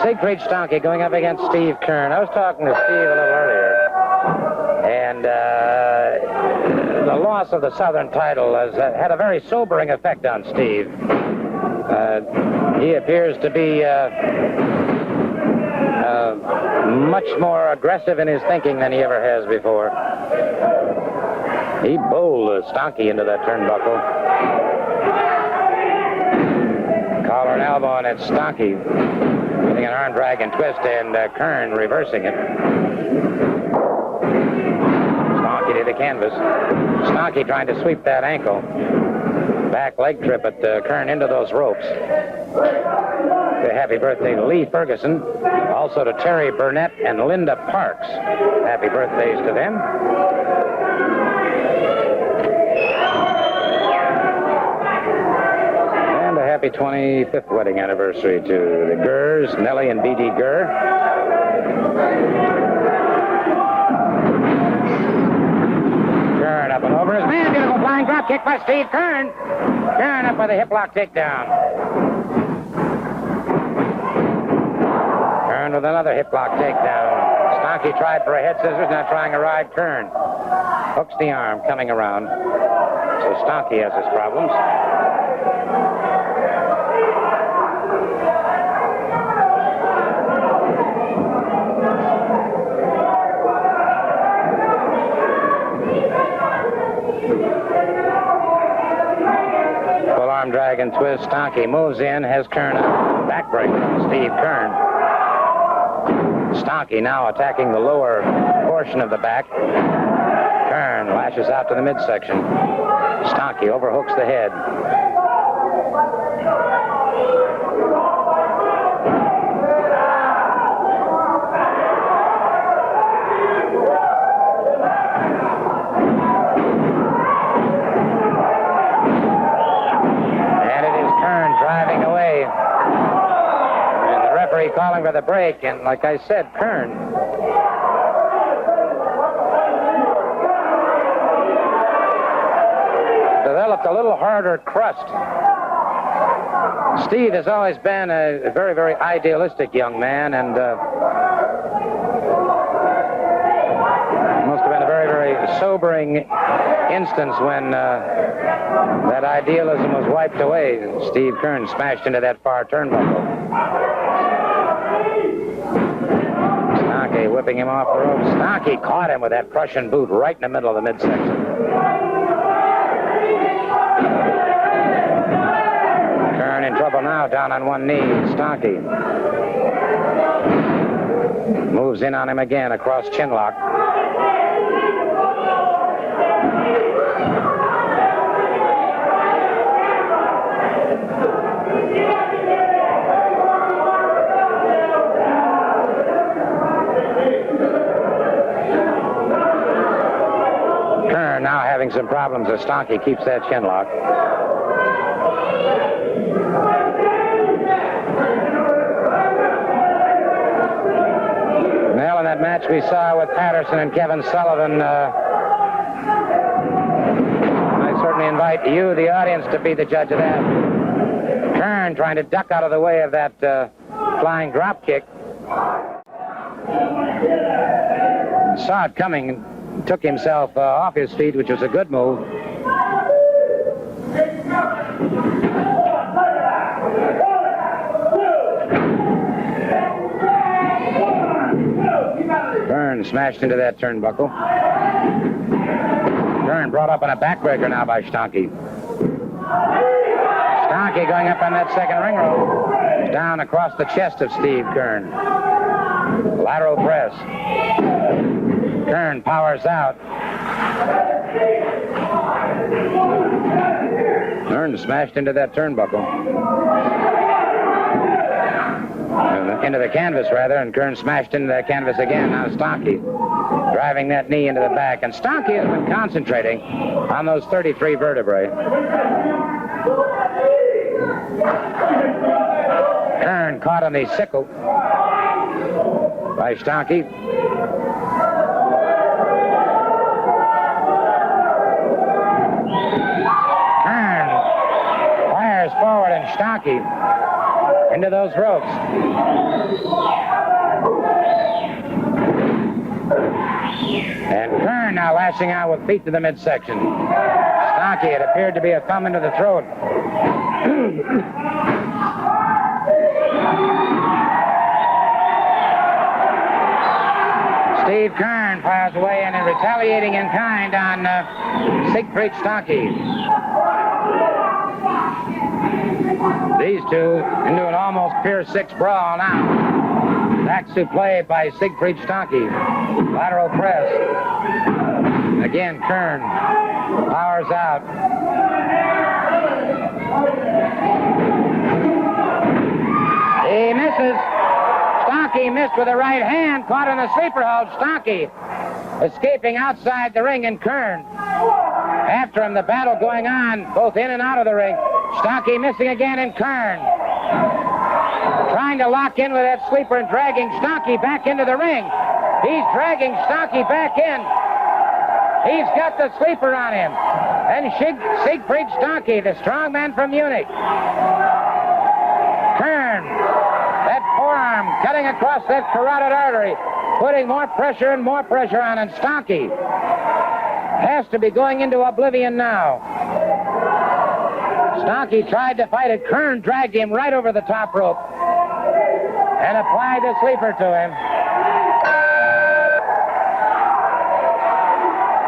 Seigfried Stanke going up against Steve Keirn. I was talking to Steve a little earlier, and the loss of the Southern title has had a very sobering effect on Steve. He appears to be much more aggressive in his thinking than he ever has before. He bowled Stanke into that turnbuckle. Collar and elbow, and it's Stanke getting an arm drag and twist, and Keirn reversing it. Stanke to the canvas. Stanke trying to sweep that ankle. Back leg trip at Keirn into those ropes. Happy birthday to Lee Ferguson. Also to Terry Burnett and Linda Parks. Happy birthdays to them. And a happy 25th wedding anniversary to the Gers, Nellie and B.D. Gurr. Keirn up and over his man. Beautiful flying drop kick by Steve Keirn. Keirn up with a hip lock takedown. Keirn with another hip lock takedown. Stanke tried for a head scissors, now trying to ride Keirn. Hooks the arm, coming around. So Stanke has his problems. Full arm drag and twist. Stanke moves in, has Keirn up. Backbreaker from Steve Keirn. Stanke now attacking the lower portion of the back. Keirn lashes out to the midsection. Stanke overhooks the head. And it is Keirn driving away. And the referee calling for the break, and like I said, Keirn developed a little harder crust. Steve has always been a very, very idealistic young man, and must have been a very, very sobering instance when that idealism was wiped away. Steve Keirn smashed into that far turnbuckle. Stanke whipping him off the ropes. Stanke caught him with that Prussian boot right in the middle of the midsection. Keirn in trouble now, down on one knee. Stanke moves in on him again, across chinlock. Keirn now having some problems as Stanke keeps that chinlock. Well, in that match we saw with Patterson and Kevin Sullivan, I certainly invite you, the audience, to be the judge of that. Keirn trying to duck out of the way of that flying drop kick. Saw it coming, took himself off his feet, which was a good move. Keirn smashed into that turnbuckle. Keirn brought up on a backbreaker now by Stanke. Stanke going up on that second ring rope. Down across the chest of Steve Keirn. Lateral press. Keirn powers out. Keirn smashed into that turnbuckle. Into the canvas, rather, and Keirn smashed into that canvas again. Now Stanke driving that knee into the back. And Stanke has been concentrating on those 33 vertebrae. Keirn caught on the sickle by Stanke. Keirn fires forward, and Stanke into those ropes. And Keirn now lashing out with feet to the midsection. Stanke, it appeared to be a thumb into the throat. Steve Keirn fires away and is retaliating in kind on Seigfried Stanke. These two into an almost Pier 6 brawl now. Back suplex by Seigfried Stanke. Lateral press. Again, Keirn powers out. He misses. Stanke missed with the right hand, caught in the sleeper hold. Stanke escaping outside the ring, and Keirn after him. The battle going on both in and out of the ring. Stanke missing again, and Keirn trying to lock in with that sleeper and dragging Stanke back into the ring. He's dragging Stanke back in. He's got the sleeper on him. And Seigfried Stanke, the strong man from Munich. Keirn, that forearm cutting across that carotid artery, putting more pressure and more pressure on, and Stanke has to be going into oblivion now. Stanke tried to fight it. Keirn dragged him right over the top rope and applied the sleeper to him.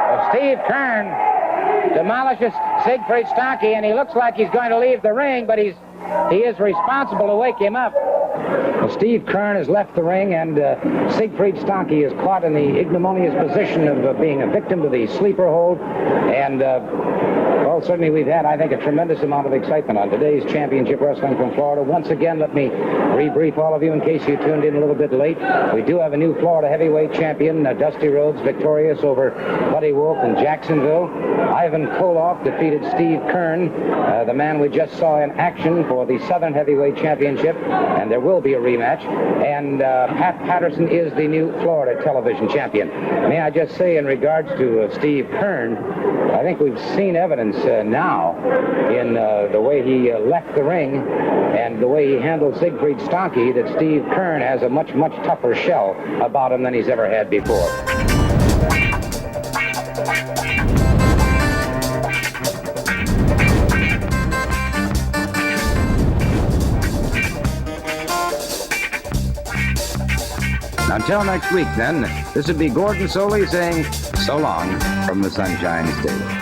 Well, Steve Keirn demolishes Seigfried Stanke, and he looks like he's going to leave the ring, but he is responsible to wake him up. Well, Steve Keirn has left the ring, and Seigfried Stanke is caught in the ignominious position of being a victim to the sleeper hold. And, well, certainly we've had, I think, a tremendous amount of excitement on today's Championship Wrestling from Florida. Once again, let me rebrief all of you in case you tuned in a little bit late. We do have a new Florida heavyweight champion, Dusty Rhodes, victorious over Buddy Wolf in Jacksonville. Ivan Koloff defeated Steve Keirn, the man we just saw in action for the Southern Heavyweight Championship, and there will be a rematch. And Pat Patterson is the new Florida television champion. May I just say, in regards to Steve Keirn, I think we've seen evidence now in the way he left the ring and the way he handled Seigfried Stanke that Steve Keirn has a much, much tougher shell about him than he's ever had before. Until next week, then, this would be Gordon Soley saying so long from the Sunshine State.